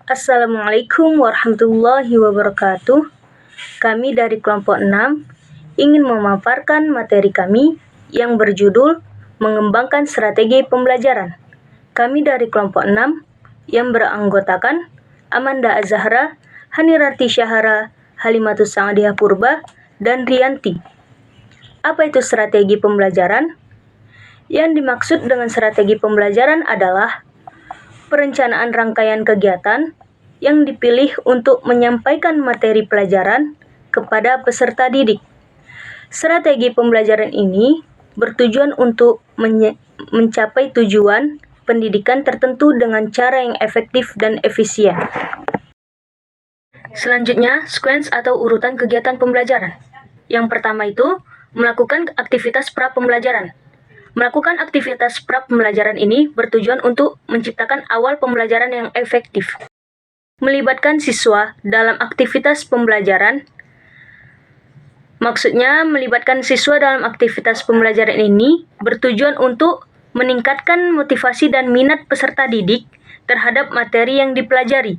Assalamualaikum warahmatullahi wabarakatuh. Kami dari kelompok 6 ingin memaparkan materi kami yang berjudul Mengembangkan Strategi Pembelajaran. Kami dari kelompok 6 yang beranggotakan Amanda Azahra, Hanirati Syahara, Halimatus Sa'adiyah Purba, dan Rianti. Apa itu strategi pembelajaran? Yang dimaksud dengan strategi pembelajaran adalah perencanaan rangkaian kegiatan yang dipilih untuk menyampaikan materi pelajaran kepada peserta didik. Strategi pembelajaran ini bertujuan untuk mencapai tujuan pendidikan tertentu dengan cara yang efektif dan efisien. Selanjutnya, sequence atau urutan kegiatan pembelajaran. Yang pertama itu, melakukan aktivitas pra-pembelajaran. Melakukan aktivitas pra-pembelajaran ini bertujuan untuk menciptakan awal pembelajaran yang efektif. Melibatkan siswa dalam aktivitas pembelajaran. Maksudnya, melibatkan siswa dalam aktivitas pembelajaran ini bertujuan untuk meningkatkan motivasi dan minat peserta didik terhadap materi yang dipelajari.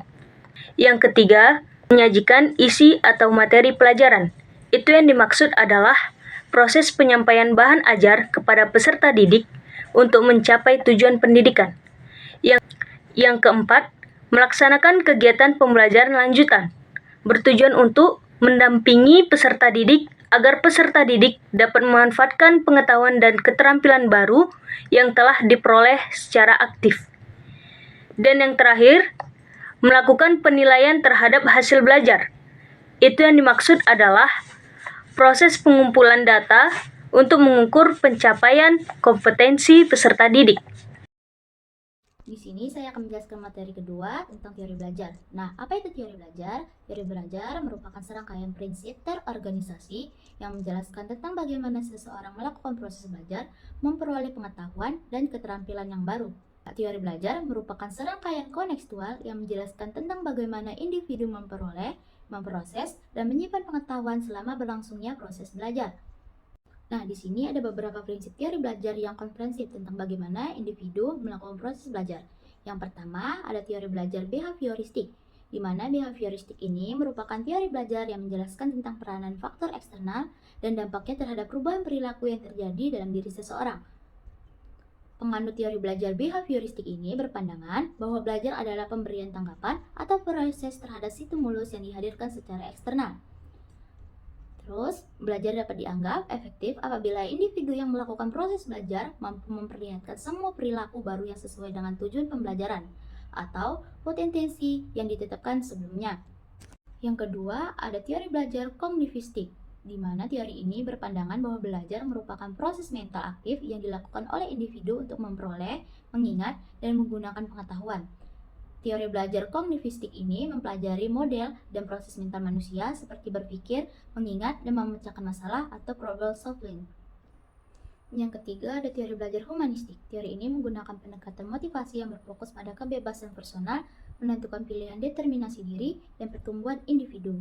Yang ketiga, menyajikan isi atau materi pelajaran. Itu yang dimaksud adalah proses penyampaian bahan ajar kepada peserta didik untuk mencapai tujuan pendidikan. Yang keempat, melaksanakan kegiatan pembelajaran lanjutan, bertujuan untuk mendampingi peserta didik agar peserta didik dapat memanfaatkan pengetahuan dan keterampilan baru yang telah diperoleh secara aktif. Dan yang terakhir, melakukan penilaian terhadap hasil belajar. Itu yang dimaksud adalah proses pengumpulan data untuk mengukur pencapaian kompetensi peserta didik. Di sini saya akan menjelaskan materi kedua tentang teori belajar. Nah, apa itu teori belajar? Teori belajar merupakan serangkaian prinsip terorganisasi yang menjelaskan tentang bagaimana seseorang melakukan proses belajar, memperoleh pengetahuan dan keterampilan yang baru. Teori belajar merupakan serangkaian kontekstual yang menjelaskan tentang bagaimana individu memperoleh, memproses, dan menyimpan pengetahuan selama berlangsungnya proses belajar. Nah, di sini ada beberapa prinsip teori belajar yang komprehensif tentang bagaimana individu melakukan proses belajar. Yang pertama, ada teori belajar behavioristik, di mana behavioristik ini merupakan teori belajar yang menjelaskan tentang peranan faktor eksternal dan dampaknya terhadap perubahan perilaku yang terjadi dalam diri seseorang. Penganut teori belajar behavioristik ini berpandangan bahwa belajar adalah pemberian tanggapan atau proses terhadap stimulus yang dihadirkan secara eksternal. Terus, belajar dapat dianggap efektif apabila individu yang melakukan proses belajar mampu memperlihatkan semua perilaku baru yang sesuai dengan tujuan pembelajaran atau potensi yang ditetapkan sebelumnya. Yang kedua, ada teori belajar kognitivistik, di mana teori ini berpandangan bahwa belajar merupakan proses mental aktif yang dilakukan oleh individu untuk memperoleh, mengingat, dan menggunakan pengetahuan. Teori belajar kognitivistik ini mempelajari model dan proses mental manusia seperti berpikir, mengingat, dan memecahkan masalah atau problem solving. Yang ketiga ada teori belajar humanistik. Teori ini menggunakan pendekatan motivasi yang berfokus pada kebebasan personal, menentukan pilihan determinasi diri, dan pertumbuhan individu.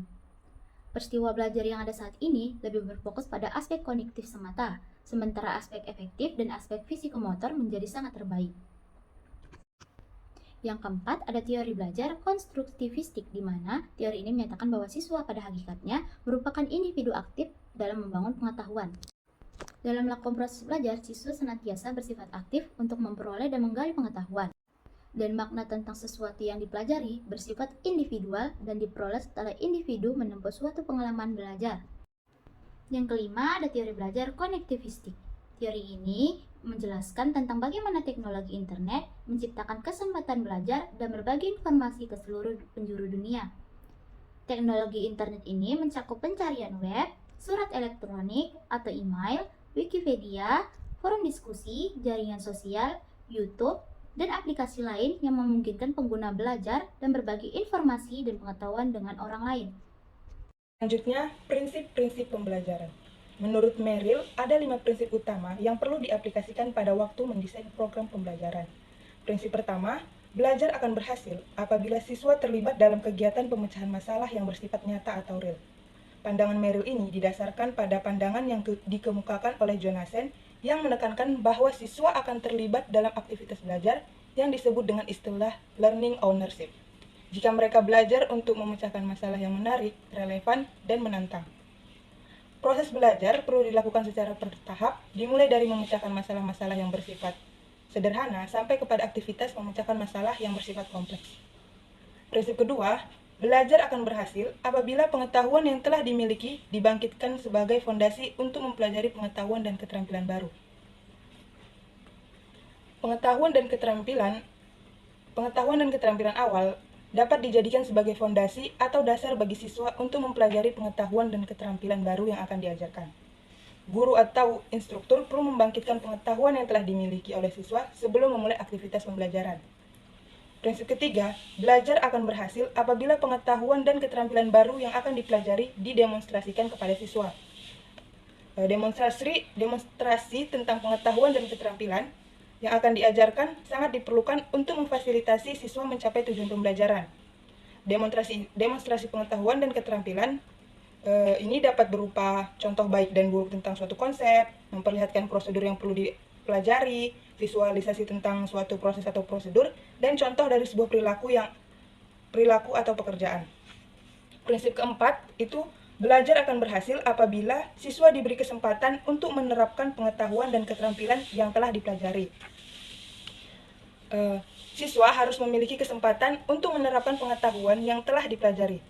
Peristiwa belajar yang ada saat ini lebih berfokus pada aspek kognitif semata, sementara aspek efektif dan aspek fisikomotor menjadi sangat terbaik. Yang keempat, ada teori belajar konstruktivistik, di mana teori ini menyatakan bahwa siswa pada hakikatnya merupakan individu aktif dalam membangun pengetahuan. Dalam melakukan proses belajar, siswa senantiasa bersifat aktif untuk memperoleh dan menggali pengetahuan. Dan makna tentang sesuatu yang dipelajari bersifat individual dan diperoleh setelah individu menempuh suatu pengalaman belajar. Yang kelima, ada teori belajar konektivistik. Teori ini menjelaskan tentang bagaimana teknologi internet menciptakan kesempatan belajar dan berbagi informasi ke seluruh penjuru dunia. Teknologi internet ini mencakup pencarian web, surat elektronik atau email, Wikipedia, forum diskusi, jaringan sosial, YouTube, dan aplikasi lain yang memungkinkan pengguna belajar dan berbagi informasi dan pengetahuan dengan orang lain. Selanjutnya, prinsip-prinsip pembelajaran. Menurut Merrill, ada 5 prinsip utama yang perlu diaplikasikan pada waktu mendesain program pembelajaran. Prinsip pertama, belajar akan berhasil apabila siswa terlibat dalam kegiatan pemecahan masalah yang bersifat nyata atau real. Pandangan Merrill ini didasarkan pada pandangan yang dikemukakan oleh Jonassen yang menekankan bahwa siswa akan terlibat dalam aktivitas belajar yang disebut dengan istilah learning ownership. jika mereka belajar untuk memecahkan masalah yang menarik, relevan, dan menantang. Proses belajar perlu dilakukan secara bertahap, dimulai dari memecahkan masalah-masalah yang bersifat sederhana sampai kepada aktivitas memecahkan masalah yang bersifat kompleks. Prinsip kedua, belajar akan berhasil apabila pengetahuan yang telah dimiliki dibangkitkan sebagai fondasi untuk mempelajari pengetahuan dan keterampilan baru. Pengetahuan dan keterampilan awal dapat dijadikan sebagai fondasi atau dasar bagi siswa untuk mempelajari pengetahuan dan keterampilan baru yang akan diajarkan. Guru atau instruktur perlu membangkitkan pengetahuan yang telah dimiliki oleh siswa sebelum memulai aktivitas pembelajaran. Prinsip ketiga, belajar akan berhasil apabila pengetahuan dan keterampilan baru yang akan dipelajari didemonstrasikan kepada siswa. Demonstrasi tentang pengetahuan dan keterampilan yang akan diajarkan sangat diperlukan untuk memfasilitasi siswa mencapai tujuan pembelajaran. Demonstrasi pengetahuan dan keterampilan ini dapat berupa contoh baik dan buruk tentang suatu konsep, memperlihatkan prosedur yang perlu dipelajari, visualisasi tentang suatu proses atau prosedur, dan contoh dari sebuah perilaku atau pekerjaan. Prinsip keempat itu belajar akan berhasil apabila siswa diberi kesempatan untuk menerapkan pengetahuan dan keterampilan yang telah dipelajari. Siswa harus memiliki kesempatan untuk menerapkan pengetahuan yang telah dipelajari,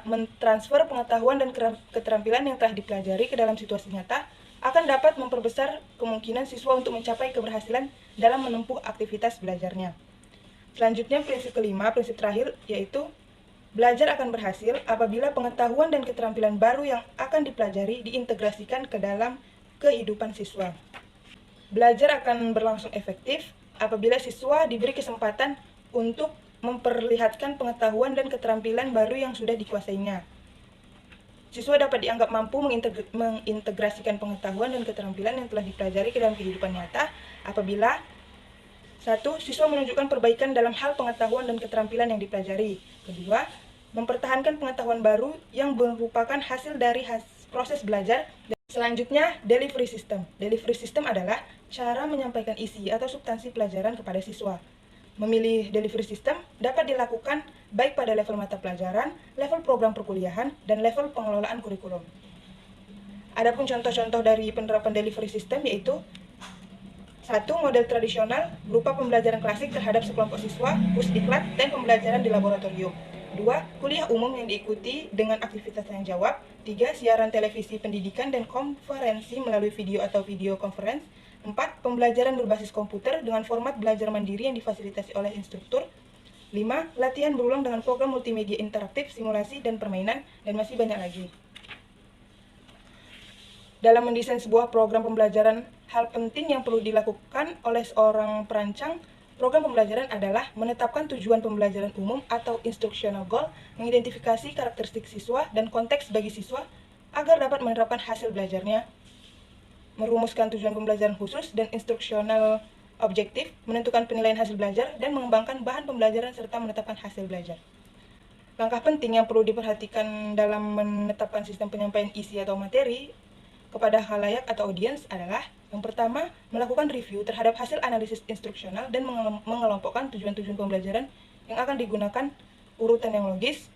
mentransfer pengetahuan dan keterampilan yang telah dipelajari ke dalam situasi nyata akan dapat memperbesar kemungkinan siswa untuk mencapai keberhasilan dalam menempuh aktivitas belajarnya. Selanjutnya, prinsip kelima, prinsip terakhir, yaitu belajar akan berhasil apabila pengetahuan dan keterampilan baru yang akan dipelajari diintegrasikan ke dalam kehidupan siswa. Belajar akan berlangsung efektif apabila siswa diberi kesempatan untuk memperlihatkan pengetahuan dan keterampilan baru yang sudah dikuasainya. Siswa dapat dianggap mampu mengintegrasikan pengetahuan dan keterampilan yang telah dipelajari ke dalam kehidupan nyata apabila 1. Siswa menunjukkan perbaikan dalam hal pengetahuan dan keterampilan yang dipelajari. 2. Mempertahankan pengetahuan baru yang merupakan hasil dari proses belajar. Selanjutnya, delivery system. Delivery system adalah cara menyampaikan isi atau substansi pelajaran kepada siswa. Memilih delivery system dapat dilakukan baik pada level mata pelajaran, level program perkuliahan, dan level pengelolaan kurikulum. Adapun contoh-contoh dari penerapan delivery system yaitu 1. Model tradisional berupa pembelajaran klasik terhadap sekelompok siswa, pusdiklat, dan pembelajaran di laboratorium. 2. Kuliah umum yang diikuti dengan aktivitas tanya jawab. 3. Siaran televisi pendidikan dan konferensi melalui video atau video conference. 4. Pembelajaran berbasis komputer dengan format belajar mandiri yang difasilitasi oleh instruktur. 5. Latihan berulang dengan program multimedia interaktif, simulasi, dan permainan, dan masih banyak lagi. Dalam mendesain sebuah program pembelajaran, hal penting yang perlu dilakukan oleh seorang perancang program pembelajaran adalah menetapkan tujuan pembelajaran umum atau instructional goal, mengidentifikasi karakteristik siswa dan konteks bagi siswa agar dapat menerapkan hasil belajarnya, merumuskan tujuan pembelajaran khusus dan instructional objektif, menentukan penilaian hasil belajar, dan mengembangkan bahan pembelajaran serta menetapkan hasil belajar. Langkah penting yang perlu diperhatikan dalam menetapkan sistem penyampaian isi atau materi kepada khalayak atau audiens adalah yang pertama, melakukan review terhadap hasil analisis instruksional dan mengelompokkan tujuan-tujuan pembelajaran yang akan digunakan urutan yang logis.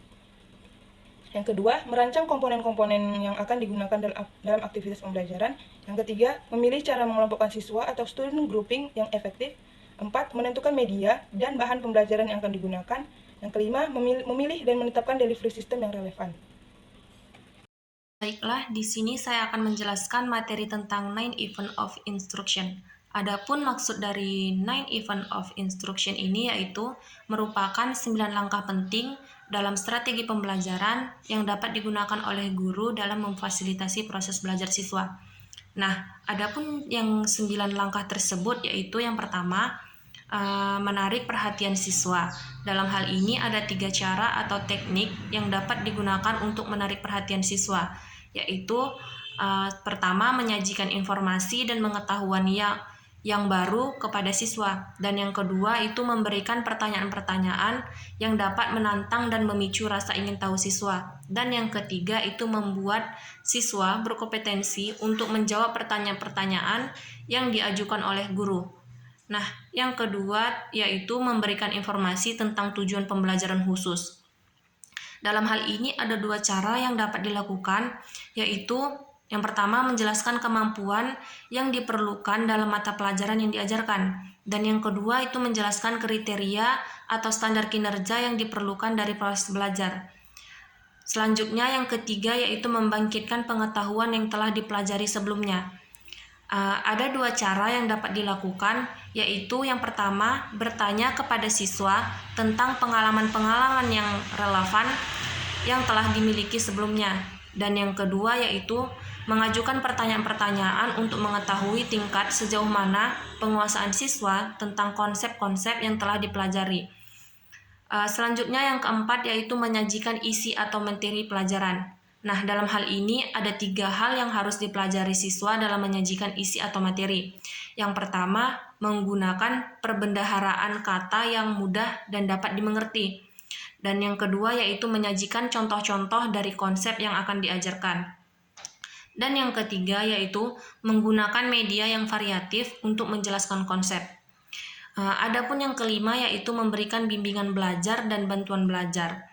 Yang kedua, merancang komponen-komponen yang akan digunakan dalam aktivitas pembelajaran. Yang ketiga, memilih cara mengelompokkan siswa atau student grouping yang efektif. 4. Menentukan media dan bahan pembelajaran yang akan digunakan. Yang kelima, memilih dan menetapkan delivery system yang relevan. Baiklah, di sini saya akan menjelaskan materi tentang 9 Event of Instruction. Adapun maksud dari 9 Event of Instruction ini yaitu merupakan 9 langkah penting dalam strategi pembelajaran yang dapat digunakan oleh guru dalam memfasilitasi proses belajar siswa. Nah, adapun yang 9 langkah tersebut yaitu yang pertama, menarik perhatian siswa. Dalam hal ini ada 3 cara atau teknik yang dapat digunakan untuk menarik perhatian siswa, yaitu pertama, menyajikan informasi dan pengetahuan yang baru kepada siswa, dan yang kedua itu memberikan pertanyaan-pertanyaan yang dapat menantang dan memicu rasa ingin tahu siswa, dan yang ketiga itu membuat siswa berkompetensi untuk menjawab pertanyaan-pertanyaan yang diajukan oleh guru. Nah, yang kedua yaitu memberikan informasi tentang tujuan pembelajaran khusus. Dalam hal ini ada dua cara yang dapat dilakukan, yaitu yang pertama menjelaskan kemampuan yang diperlukan dalam mata pelajaran yang diajarkan, dan yang kedua itu menjelaskan kriteria atau standar kinerja yang diperlukan dari proses belajar. Selanjutnya yang ketiga yaitu membangkitkan pengetahuan yang telah dipelajari sebelumnya. Ada dua cara yang dapat dilakukan, yaitu yang pertama bertanya kepada siswa tentang pengalaman-pengalaman yang relevan yang telah dimiliki sebelumnya, dan yang kedua yaitu mengajukan pertanyaan-pertanyaan untuk mengetahui tingkat sejauh mana penguasaan siswa tentang konsep-konsep yang telah dipelajari. Selanjutnya yang keempat yaitu menyajikan isi atau materi pelajaran. Nah, dalam hal ini ada 3 hal yang harus dipelajari siswa dalam menyajikan isi atau materi. Yang pertama, menggunakan perbendaharaan kata yang mudah dan dapat dimengerti. Dan yang kedua yaitu menyajikan contoh-contoh dari konsep yang akan diajarkan. Dan yang ketiga yaitu menggunakan media yang variatif untuk menjelaskan konsep. Adapun yang kelima yaitu memberikan bimbingan belajar dan bantuan belajar.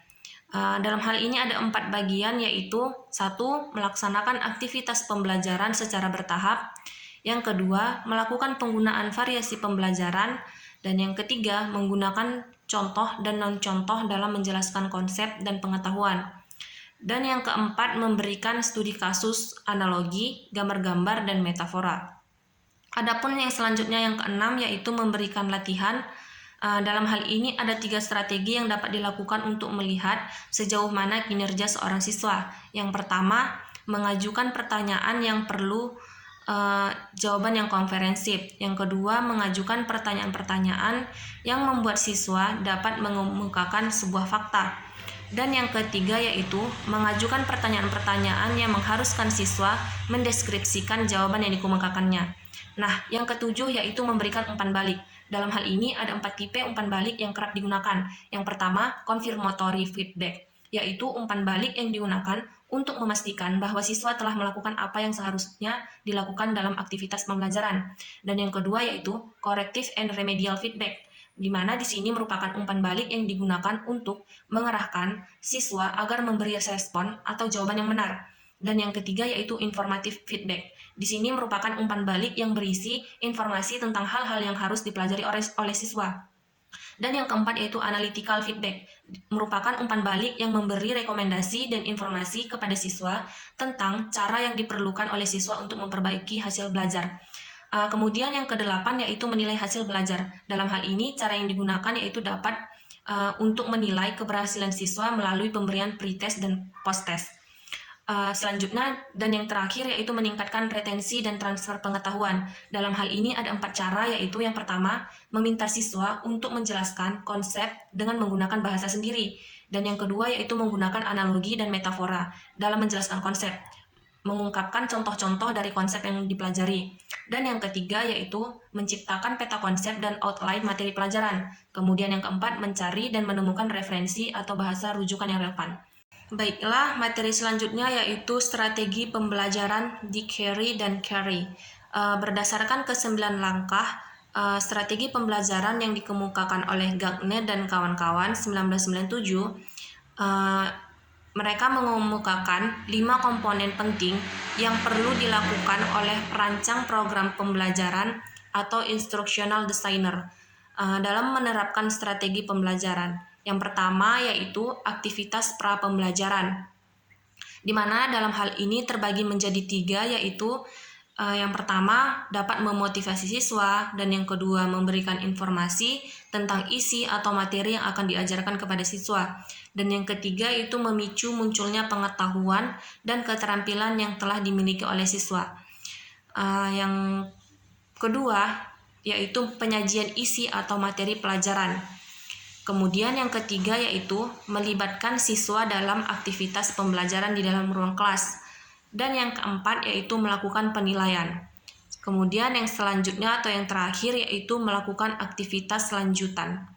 Dalam hal ini ada 4 bagian, yaitu 1. Melaksanakan aktivitas pembelajaran secara bertahap. Yang kedua, melakukan penggunaan variasi pembelajaran. Dan yang ketiga, menggunakan contoh dan non-contoh dalam menjelaskan konsep dan pengetahuan. Dan yang keempat, memberikan studi kasus, analogi, gambar-gambar, dan metafora. Adapun yang selanjutnya yang keenam yaitu memberikan latihan. Dalam hal ini ada 3 strategi yang dapat dilakukan untuk melihat sejauh mana kinerja seorang siswa. Yang pertama, mengajukan pertanyaan yang perlu jawaban yang komprehensif. Yang kedua, mengajukan pertanyaan-pertanyaan yang membuat siswa dapat mengemukakan sebuah fakta. Dan yang ketiga yaitu mengajukan pertanyaan-pertanyaan yang mengharuskan siswa mendeskripsikan jawaban yang dikemukakannya. Nah, yang ketujuh yaitu memberikan umpan balik. Dalam hal ini ada 4 tipe umpan balik yang kerap digunakan. Yang pertama, confirmatory feedback, yaitu umpan balik yang digunakan untuk memastikan bahwa siswa telah melakukan apa yang seharusnya dilakukan dalam aktivitas pembelajaran. Dan yang kedua yaitu corrective and remedial feedback, di mana di sini merupakan umpan balik yang digunakan untuk mengarahkan siswa agar memberi respon atau jawaban yang benar. Dan yang ketiga yaitu informative feedback. Di sini merupakan umpan balik yang berisi informasi tentang hal-hal yang harus dipelajari oleh siswa. Dan yang keempat yaitu analytical feedback, merupakan umpan balik yang memberi rekomendasi dan informasi kepada siswa tentang cara yang diperlukan oleh siswa untuk memperbaiki hasil belajar. Kemudian yang kedelapan yaitu menilai hasil belajar. Dalam hal ini cara yang digunakan yaitu dapat untuk menilai keberhasilan siswa melalui pemberian pre-test dan post-test. Selanjutnya dan yang terakhir yaitu meningkatkan retensi dan transfer pengetahuan. Dalam hal ini ada 4 cara, yaitu yang pertama, meminta siswa untuk menjelaskan konsep dengan menggunakan bahasa sendiri. Dan yang kedua yaitu menggunakan analogi dan metafora dalam menjelaskan konsep, mengungkapkan contoh-contoh dari konsep yang dipelajari. Dan yang ketiga yaitu menciptakan peta konsep dan outline materi pelajaran. Kemudian yang keempat, mencari dan menemukan referensi atau bahasa rujukan yang relevan. Baiklah, materi selanjutnya yaitu strategi pembelajaran di Carey dan Carey. Berdasarkan ke-9 langkah strategi pembelajaran yang dikemukakan oleh Gagné dan kawan-kawan 1997, mereka mengemukakan 5 komponen penting yang perlu dilakukan oleh perancang program pembelajaran atau instructional designer dalam menerapkan strategi pembelajaran. Yang pertama yaitu aktivitas pra-pembelajaran, di mana dalam hal ini terbagi menjadi 3, yaitu yang pertama dapat memotivasi siswa, dan yang kedua memberikan informasi tentang isi atau materi yang akan diajarkan kepada siswa, dan yang ketiga yaitu memicu munculnya pengetahuan dan keterampilan yang telah dimiliki oleh siswa. Yang kedua yaitu penyajian isi atau materi pelajaran. Kemudian yang ketiga yaitu melibatkan siswa dalam aktivitas pembelajaran di dalam ruang kelas. Dan yang keempat yaitu melakukan penilaian. Kemudian yang selanjutnya atau yang terakhir yaitu melakukan aktivitas lanjutan.